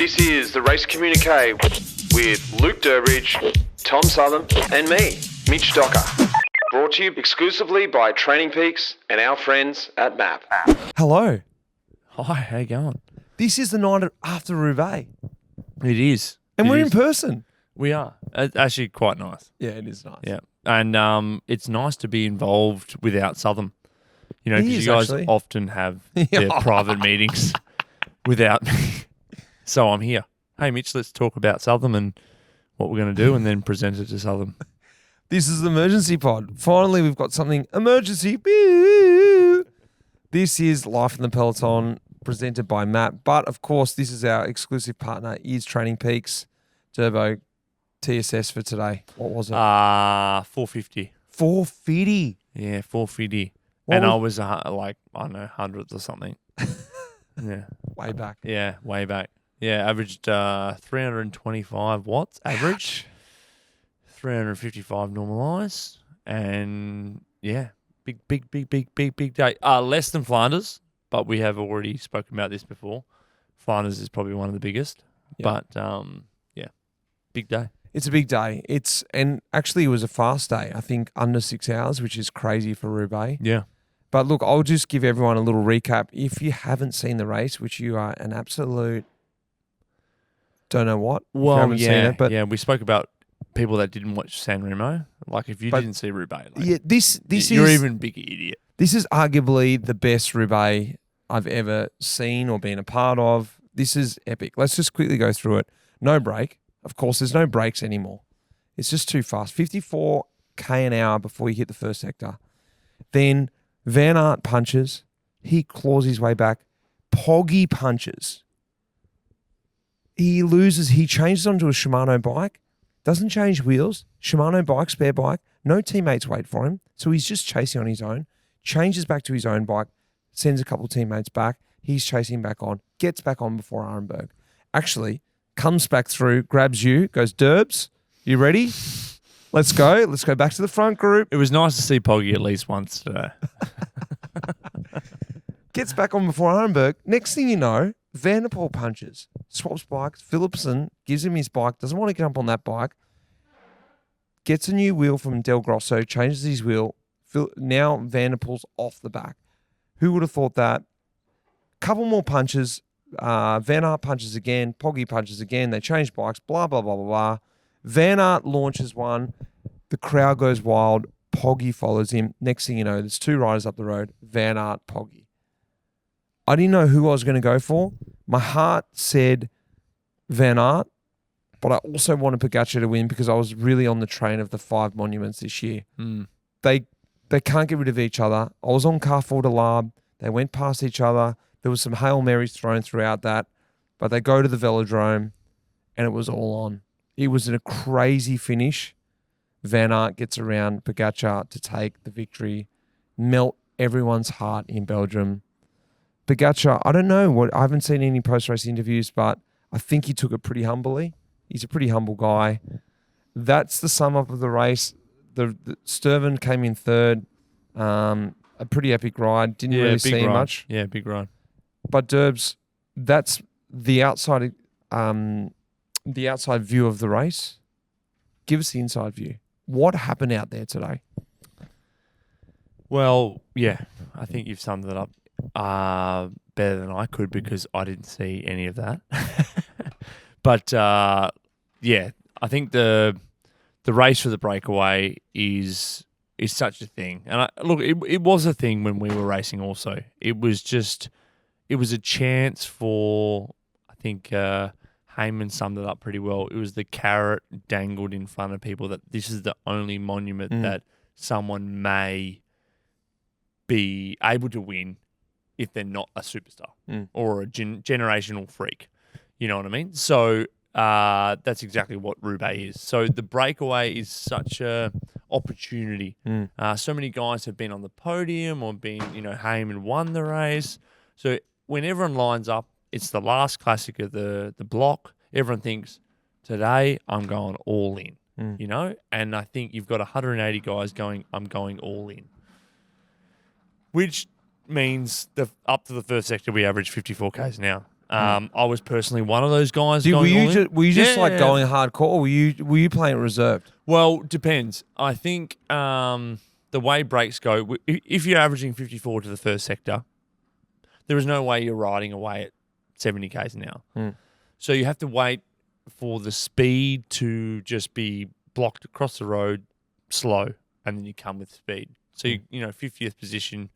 This is the Race Communiqué with Luke Durbridge, Tom Southern, and me, Mitch Docker. Brought to you exclusively by Training Peaks and our friends at MAP. Hello. Hi, how you going? This is the night after Roubaix. It is. And we're It in is. person. We are. It's actually quite nice. Yeah, it is nice. Yeah. And it's nice to be involved without Southern. You know, It because is, you guys actually. often have their private meetings without me. So I'm here. Hey, Mitch, let's talk about Southern and what we're going to do and then present it to Southern. This is the emergency pod. Finally, we've got something emergency. Boo. This is Life in the Peloton presented by Matt. But, of course, this is our exclusive partner is Training Peaks. Durbo, TSS for today. What was it? 450. 450. Yeah, 450. What and was- I was like, I don't know, hundreds or something. Yeah. Way back. Yeah, way back. Yeah, averaged 325 watts average, 355 normalised, and yeah, big day. Less than Flanders, but we have already spoken about this before. Flanders is probably one of the biggest, Yeah. but yeah, big day. It's a big day. And actually it was a fast day. I think under 6 hours, which is crazy for Roubaix. Yeah. But look, I'll just give everyone a little recap. If you haven't seen the race, which you are an absolute don't know what, if you Well, haven't seen it, but yeah, we spoke about people that didn't watch San Remo. Like if you But- didn't see Roubaix, like, yeah, this you're is even bigger idiot. this is arguably the best Roubaix I've ever seen or been a part of. This is epic. Let's just quickly go through it. No break. Of course, there's no breaks anymore. It's just too fast. 54k an hour before you hit the first sector. Then Van Aert punches. He claws his way back. Poggy punches. He loses. He changes onto a Shimano bike. Doesn't change wheels. Shimano bike, spare bike. No teammates wait for him. So he's just chasing on his own. Changes back to his own bike. Sends a couple teammates back. He's chasing back on. Gets back on before Arenberg. Actually, comes back through, grabs you, goes, Durbs, you ready? Let's go. Let's go back to the front group. It was nice to see Poggy at least once today. Gets back on before Arenberg. Next thing you know, Van der Poel punches. Swaps bikes. Philipsen gives him his bike. Doesn't want to get up on that bike. Gets a new wheel from Del Grosso. Changes his wheel. Now Van der Poel's off the back. Who would have thought that? Couple more punches. Van Aert punches again. Poggy punches again. They change bikes. Blah, blah, blah, blah, blah. Van Aert launches one. The crowd goes wild. Poggy follows him. Next thing you know, there's two riders up the road. Van Aert, Poggy. I didn't know who I was going to go for. My heart said Van Aert, but I also wanted Pogacar to win because I was really on the train of the 5 monuments this year. Mm. They can't get rid of each other. I was on Carrefour de l'Arbre. They went past each other. There was some Hail Marys thrown throughout that, but they go to the velodrome and it was all on. It was a crazy finish. Van Aert gets around Pogacar to take the victory, melt everyone's heart in Belgium. Pogacar, I don't know I haven't seen any post-race interviews, but I think he took it pretty humbly. He's a pretty humble guy. That's the sum up of the race. The Sturven came in third. A pretty epic ride. Didn't really see ride. much. Yeah, big ride. But Durbs, that's the outside view of the race. Give us the inside view. What happened out there today? Well, yeah, I think you've summed it up better than I could because I didn't see any of that. But yeah, I think the race for the breakaway is such a thing. And it was a thing when we were racing also. It was a chance for, I think Heyman summed it up pretty well. It was the carrot dangled in front of people that this is the only monument that someone may be able to win if they're not a superstar or a generational freak. You know what I mean? So that's exactly what Roubaix is. So the breakaway is such a opportunity. So many guys have been on the podium or been, Heyman won the race. So when everyone lines up, it's the last classic of the block. Everyone thinks, today I'm going all in, And I think you've got 180 guys going, I'm going all in. Which means up to the first sector, we average 54 Ks an hour. I was personally one of those guys. Were going all in. were you just like Yeah. going hardcore, or were you playing reserved? Well, depends. I think the way breaks go, if you're averaging 54 to the first sector, there is no way you're riding away at 70 k's an hour. So you have to wait for the speed to just be blocked across the road, slow, and then you come with speed. So you know, 50th position,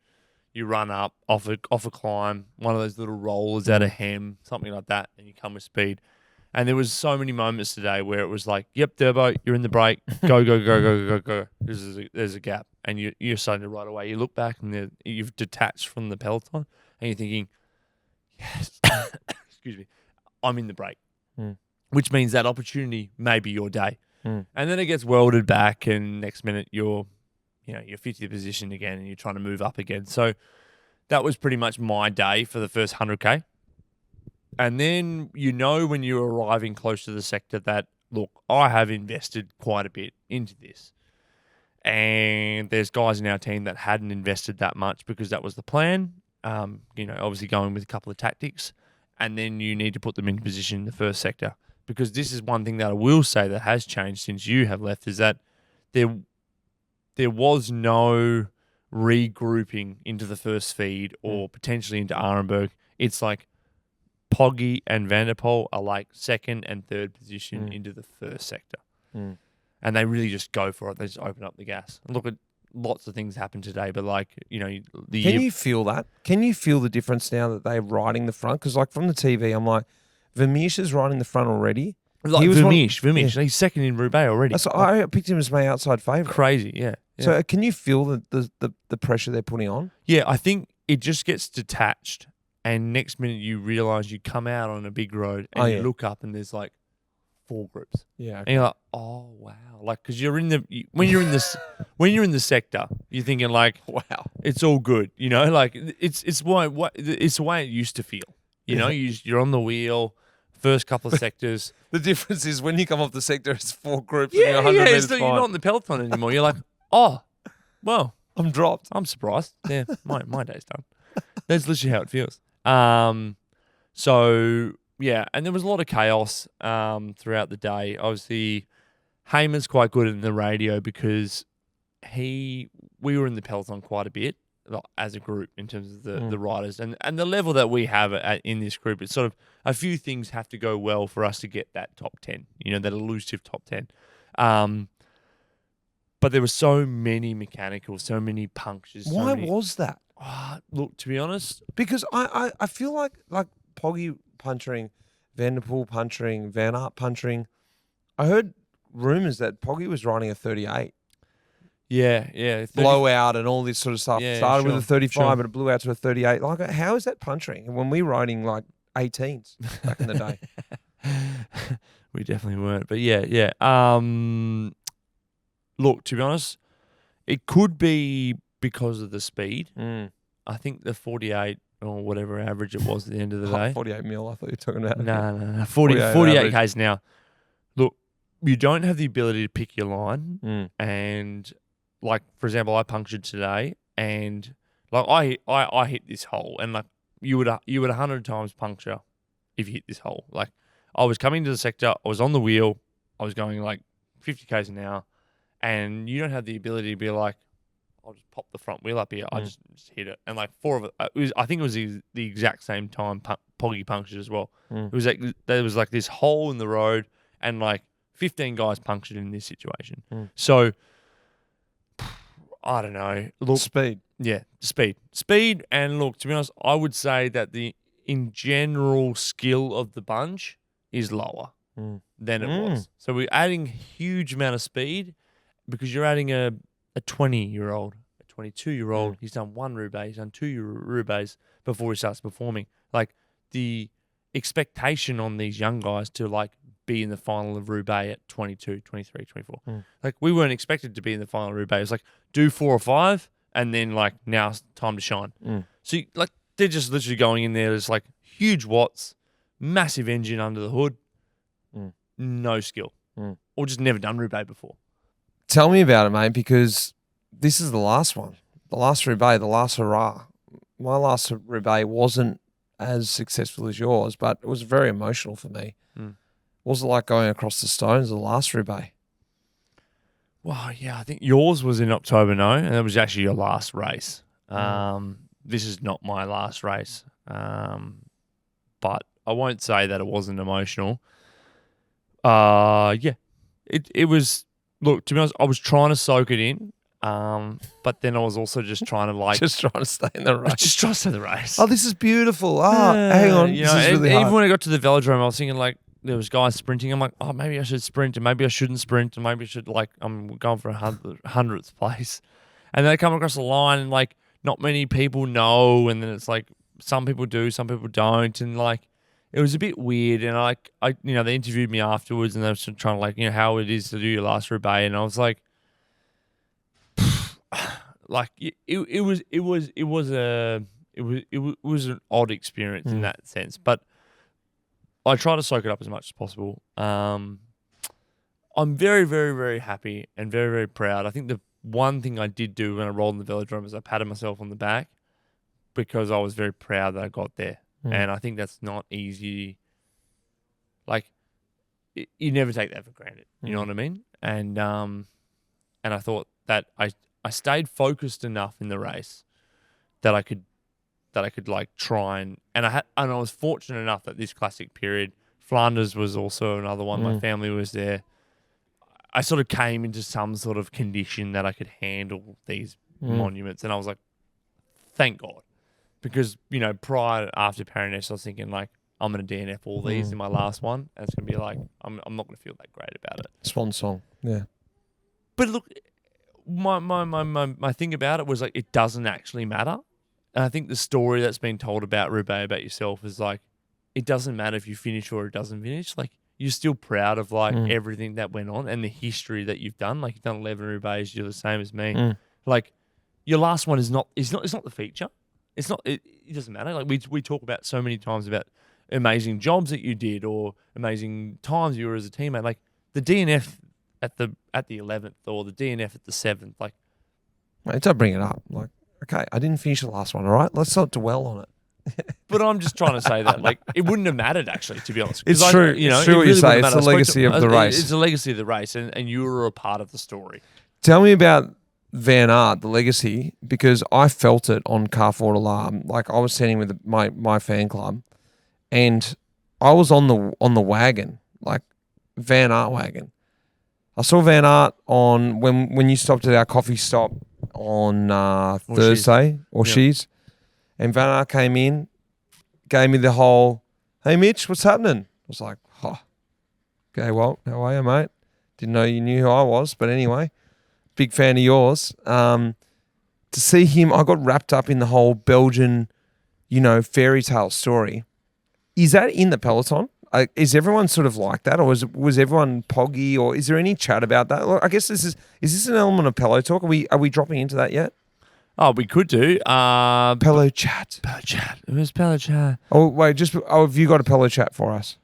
you run up off a climb, one of those little rollers out of hem, something like that, and you come with speed. And there was so many moments today where it was like, "Yep, Durbo, you're in the break. Go, go, go, go, go, go." There's a gap, and you're starting to ride away. You look back, and you've detached from the peloton, and you're thinking, "Yes, excuse me, I'm in the break," which means that opportunity may be your day. And then it gets welded back, and next minute you're 50th position again, and you're trying to move up again. So that was pretty much my day for the first 100k. And then when you're arriving close to the sector that, look, I have invested quite a bit into this. And there's guys in our team that hadn't invested that much because that was the plan. Obviously going with a couple of tactics. And then you need to put them in position in the first sector. Because this is one thing that I will say that has changed since you have left, is that there was no regrouping into the first feed or potentially into Arenberg. It's like Poggy and Van der Poel are like second and third position into the first sector. And they really just go for it. They just open up the gas. And look, at lots of things happen today, but Can you feel that? Can you feel the difference now that they're riding the front? Because like from the TV, I'm like, Vermeersch is riding the front already. Like Vermeersch, he's second in Roubaix already. I picked him as my outside favourite. Crazy, yeah. So can you feel the pressure they're putting on? Yeah, I think it just gets detached, and next minute you realise you come out on a big road and you look up and there's like 4 groups. Yeah, okay. And you're like, oh wow, like because when you're in the sector, you're thinking like, wow, it's all good, like it's the way it used to feel, you're on the wheel. First couple of sectors. The difference is when you come off the sector, it's 4 groups. Yeah, and you're 100 meters you're not in the peloton anymore. You're like, oh, well, I'm dropped. I'm surprised. Yeah, my day's done. That's literally how it feels. So yeah, and there was a lot of chaos throughout the day. Obviously, Heyman's quite good in the radio because we were in the peloton quite a bit as a group in terms of the riders and the level that we have in this group. It's sort of a few things have to go well for us to get that top 10, that elusive top 10. But there were so many mechanicals, so many punctures. Why was that? Look, to be honest, because I feel like Poggy puncturing, Van der Poel puncturing, Van Aert puncturing. I heard rumours that Poggy was riding a 38. Yeah. Blowout and all this sort of stuff. Yeah, Started sure, with a 35, sure. but it blew out to a 38. Like, how is that puncturing? When we were riding like 18s back in the day. We definitely weren't. But yeah. Look, to be honest, it could be because of the speed. I think the 48 or whatever average it was at the end of the day. 48 mil, I thought you were talking about. No. 48 Ks now. Look, you don't have the ability to pick your line. And like, for example, I punctured today and like I hit this hole and like you would 100 times puncture if you hit this hole. Like I was coming to the sector, I was on the wheel, I was going like 50 Ks an hour, and you don't have the ability to be like, I'll just pop the front wheel up here. I just hit it. And like 4 of it, I think it was the exact same time Poggy punctured as well. It was like, there was like this hole in the road and like 15 guys punctured in this situation. So, I don't know. Look, Speed. Yeah, speed. And look, to be honest, I would say that in general skill of the bunch is lower than it was. So we're adding huge amount of speed because you're adding a 20-year-old, a 22-year-old. He's done 1 Roubaix, he's done 2 Roubaix before he starts performing. Like the expectation on these young guys to like be in the final of Roubaix at 22, 23, 24. Like we weren't expected to be in the final of Roubaix. It's like do 4 or 5 and then like now it's time to shine. So like they're just literally going in there. There's like huge watts, massive engine under the hood, no skill, or just never done Roubaix before. Tell me about it, mate, because this is the last one. The last Roubaix, the last hurrah. My last Roubaix wasn't as successful as yours, but it was very emotional for me. What was it like going across the stones the last Roubaix? Well, yeah, I think yours was in October, no? And that was actually your last race. This is not my last race. But I won't say that it wasn't emotional. Yeah. It was, look, to be honest, I was trying to soak it in. But then I was also just trying to just trying to stay in the race. Just trying to stay in the race. Oh, this is beautiful. Hang on. You this know, is really even hard. when I got to the velodrome, I was thinking like there was guys sprinting. I'm like, oh, maybe I should sprint, and maybe I shouldn't sprint, and maybe I should I'm going for 100th place. And then I come across the line, and like not many people know, and then it's like some people do, some people don't, and like it was a bit weird. And I they interviewed me afterwards, and they were trying to how it is to do your last Roubaix, and I was like. Like it was an odd experience in that sense, but I try to soak it up as much as possible. I'm very, very, very happy and very, very proud. I think the one thing I did do when I rolled in the velodrome is I patted myself on the back because I was very proud that I got there, and I think that's not easy. Like you never take that for granted. You know what I mean? And I thought that I stayed focused enough in the race that I could like try and I was fortunate enough that this classic period, Flanders was also another one. My family was there. I sort of came into some sort of condition that I could handle these monuments, and I was like, thank God, because after Paris, I was thinking like I'm going to DNF all these in my last one, and it's going to be like I'm not going to feel that great about it. Swan song, yeah. But look. My thing about it was like it doesn't actually matter, and I think the story that's been told about Roubaix about yourself is like it doesn't matter if you finish or it doesn't finish. Like you're still proud of like everything that went on and the history that you've done. Like you've done 11 Roubaix, you're the same as me. Like your last one is not it's not the feature. It's not it doesn't matter. Like we talk about so many times about amazing jobs that you did or amazing times you were as a teammate. Like the DNF. At the 11th or the DNF at the 7th, like, mate, don't bring it up. Like, okay, I didn't finish the last one. All right, let's not dwell on it. But I'm just trying to say that, like, it wouldn't have mattered actually, to be honest. It's true. It's true what you say. It's the legacy of the race. It's the legacy of the race, and you were a part of the story. Tell me about Van Aert, the legacy, because I felt it on Carford Alarm. Like I was standing with my fan club, and I was on the wagon, like Van Aert wagon. I saw Van Aert on when you stopped at our coffee stop on Thursday, and Van Aert came in, gave me the whole, "Hey Mitch, what's happening?" I was like, "Oh, okay, well, how are you, mate? Didn't know you knew who I was, but anyway, big fan of yours." To see him, I got wrapped up in the whole Belgian, fairy tale story. Is that in the Peloton? Is everyone sort of like that, or was everyone poggy, or is there any chat about that? Look, I guess is this an element of Pelo talk? Are we dropping into that yet? Oh, we could do. Pelo chat. Pelo chat. It was Pelo chat. Oh wait, have you got a Pelo chat for us?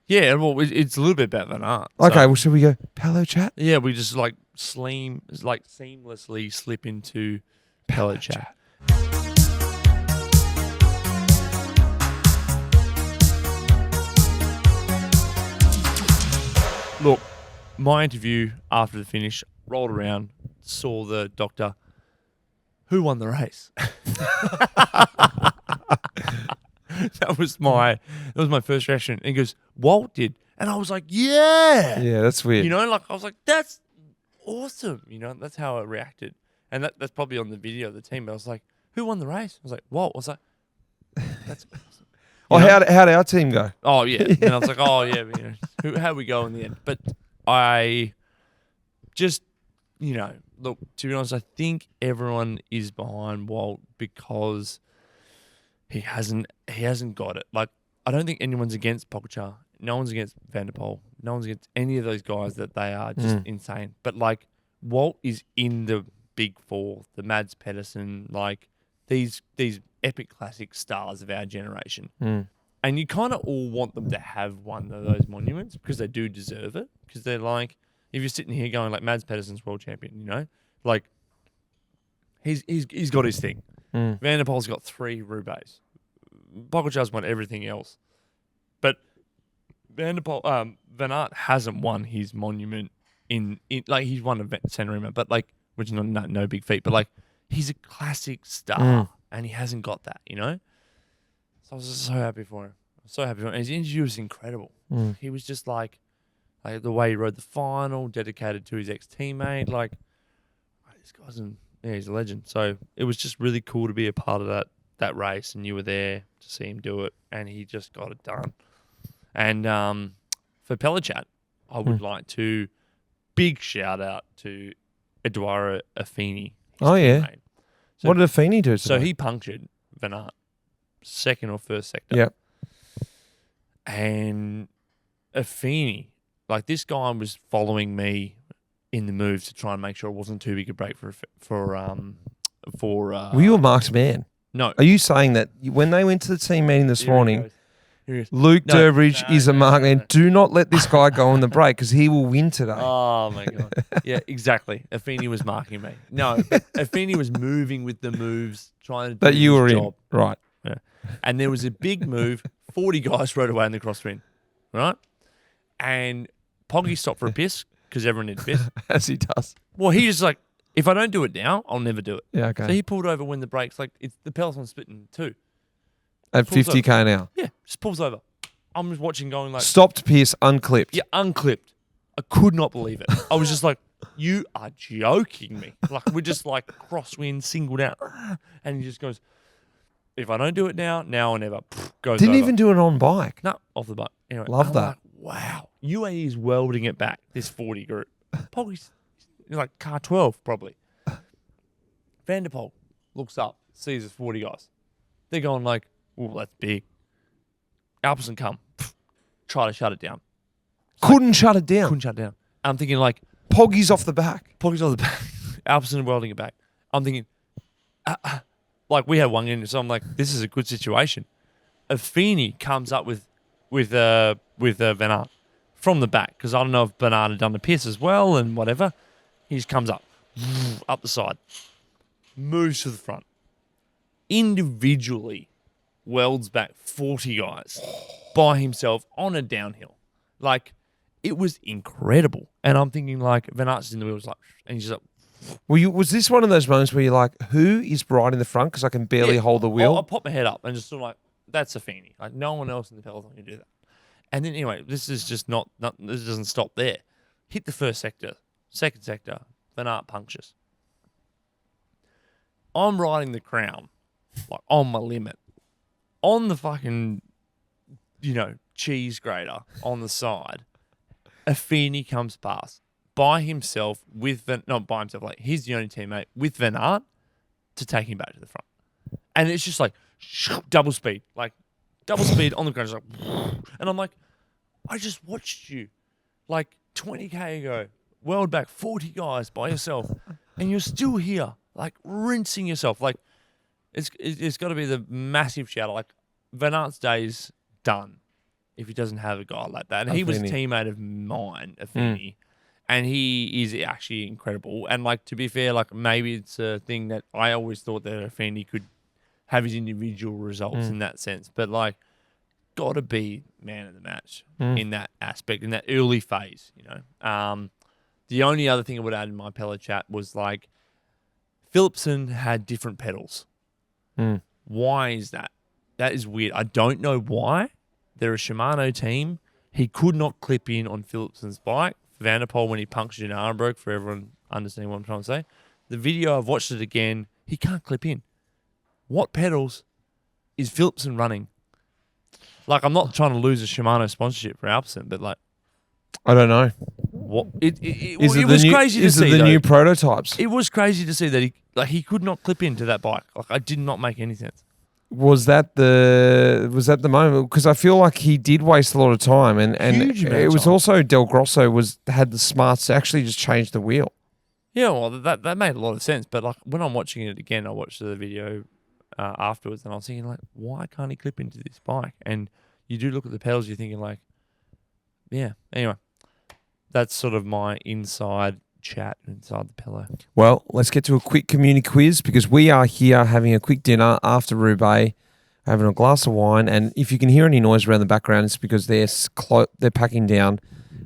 Yeah, well, it's a little bit about Van Aert. Okay, well, should we go Pelo chat? Yeah, we just seamlessly slip into Pelo chat. Look, my interview after the finish, rolled around, saw the doctor. Who won the race? That was my first reaction. And he goes, Walt did. And I was like, yeah. Yeah, that's weird. Like I was like, that's awesome. That's how I reacted. And that's probably on the video of the team. But I was like, who won the race? I was like, Walt. I was like, that's awesome. How'd our team go? Oh, yeah. And I was like, oh, yeah. How'd we go in the end? But I just, look, to be honest, I think everyone is behind Walt because he hasn't got it. Like, I don't think anyone's against Pogačar. No one's against Van der Poel. No one's against any of those guys that they are just insane. But, like, Walt is in the big four, the Mads Pedersen, like, these epic classic stars of our generation. And you kind of all want them to have one of those monuments because they do deserve it. Because they're like, if you're sitting here going like Mads Pedersen's world champion, like he's got his thing. Van der Poel's got 3 Roubaix. Pogacar's won everything else. But Van Aert hasn't won his monument in like he's won a San Remo, but like which is no big feat, but like he's a classic star and he hasn't got that, you know. So I was just so happy for him. And his interview was incredible. He was just like the way he rode the final, dedicated to his ex-teammate. Like this guy's he's a legend. So it was just really cool to be a part of that race, and you were there to see him do it, and he just got it done. And for Peloton, I would like to big shout out to Eduardo Affini. Oh, yeah. teammate. So, what did Affini do today? So he punctured Van Aert, second or first sector. Yep. And Affini, like this guy was following me in the move to try and make sure it wasn't too big a break for Were you a marked man? No. Are you saying that when they went to the team meeting this morning, Here he is. Luke No, Durbridge is a marked man? no. Do not let this guy go on the break because he will win today. Oh my god! Yeah, exactly. Affini was marking me. No, but Affini was moving with the moves, trying to do that you his were job. in. Right. Yeah. And there was a big move. 40 guys rode away in the crosswind, right? And Poggy stopped for a piss because everyone needed a piss. As he does. Well, he just like, if I don't do it now, I'll never do it. Yeah, okay. So he pulled over when the brakes, like it's the Peloton split in two. At pulls 50k an hour. Yeah, just pulls over. I'm just watching, going like, Stopped Pierce unclipped. yeah, unclipped. I could not believe it. I was just like, you are joking me. Like we're just like crosswind, singled out, and he just goes, if I don't do it now or never. Goes Didn't over. even do it on bike. No, off the bike. Anyway, Love I'm that. like, wow, UAE is welding it back. This 40 group, Poggy's like car 12 probably. Van der Poel looks up, sees the 40 guys. They're going like, oh, that's big. Alperson come, try to shut it down. Couldn't shut it down. Couldn't shut it down. I'm thinking like, Poggy's off the back. Poggy's on the back. Alperson welding it back. I'm thinking, like we had one in, so I'm like, this is a good situation. Affini comes up with Van Aert from the back because I don't know if Van Aert had done the piss as well and whatever. He just comes up the side, moves to the front, individually welds back 40 guys by himself on a downhill. Like it was incredible, and I'm thinking like Van Aert's in the wheels like, and he's just like. Was this one of those moments where you're like, who is right in the front because I can barely hold the wheel? I popped my head up and just sort of like, that's Affini. Like no one else in the Peloton can do that. And then anyway, this is just not this doesn't stop there. Hit the first sector, second sector, Van Aert punctures. I'm riding the crown, like on my limit, on the fucking, cheese grater on the side. Affini comes past by himself not by himself, like he's the only teammate with Van Aert to take him back to the front. And it's just like double speed on the ground. Just like, and I'm like, I just watched you like 20k ago, world back 40 guys by yourself, and you're still here, like rinsing yourself. Like it's got to be the massive shout out. Like Van Aert's day's done if he doesn't have a guy like that. And he was a teammate of mine, Affini. And he is actually incredible. And like to be fair, like maybe it's a thing that I always thought that Affini could have his individual results in that sense. But like, got to be man of the match in that aspect, in that early phase, The only other thing I would add in my Pella chat was like, Philipsen had different pedals. Why is that? That is weird. I don't know why. They're a Shimano team. He could not clip in on Philipsen's bike. Van der Poel when he punctured an arm broke, for everyone understanding what I'm trying to say. The video, I've watched it again, he can't clip in. What pedals is Philipsen running? Like, I'm not trying to lose a Shimano sponsorship for Alpecin, but like, I don't know. What it was crazy to see. Is it the new prototypes? It was crazy to see that he could not clip into that bike. Like, it did not make any sense. Was that the moment? Because I feel like he did waste a lot of time, and Huge amount it of was time. also Del Grosso had the smarts to actually just change the wheel. Yeah, well, that made a lot of sense. But like when I'm watching it again, I watched the video afterwards, and I was thinking like, why can't he clip into this bike? And you do look at the pedals, you're thinking like, yeah. Anyway, that's sort of my inside chat inside the pillow. Well, let's get to a quick community quiz because we are here having a quick dinner after Roubaix. having a glass of wine. And if you can hear any noise around the background, it's because they're packing down.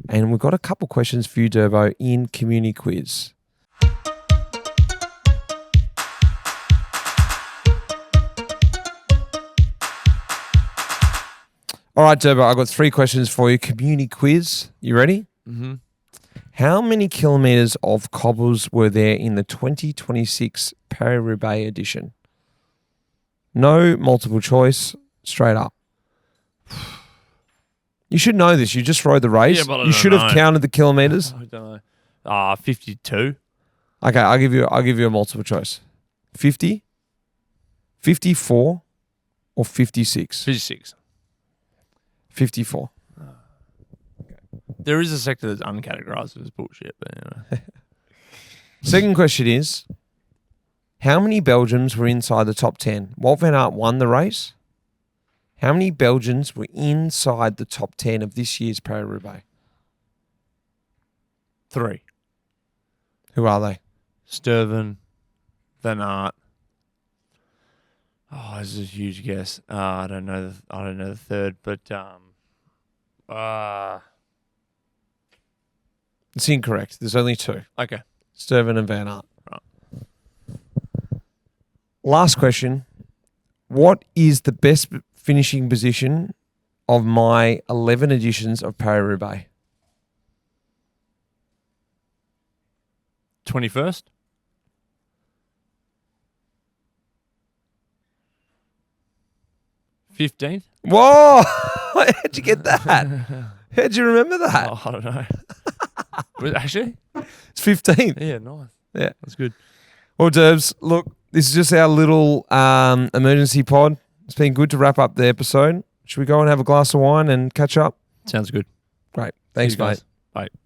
And we've got a couple questions for you, Durbo, in Communiquiz. All right, Durbo, I've got 3 questions for you. Communiquiz. You ready? Mm-hmm. How many kilometres of cobbles were there in the 2026 Paris-Roubaix edition? No multiple choice, straight up. You should know this. You just rode the race. Yeah, but I you should have counted the kilometres. I don't know. 52. Okay, I'll give you a multiple choice. 50, 54, or 56? 56. 54. There is a sector that's uncategorized as bullshit, but anyway. Second question is, how many Belgians were inside the top 10? Wout van Aert won the race. How many Belgians were inside the top 10 of this year's Paris-Roubaix? 3. Who are they? Sturven, Van Aert. Oh, this is a huge guess. I don't know the third, but It's incorrect. There's only 2. okay. Sturven and Van Aert. Right. Last question. What is the best finishing position of my 11 editions of Paris-Roubaix? 21st? $15? Whoa! How'd you get that? How'd you remember that? Oh, I don't know. Was it actually? It's 15th. Yeah, nice. Yeah. That's good. Well, Durbs, look, this is just our little emergency pod. It's been good to wrap up the episode. Should we go and have a glass of wine and catch up? Sounds good. Great. Thanks, See you guys. mate. Bye.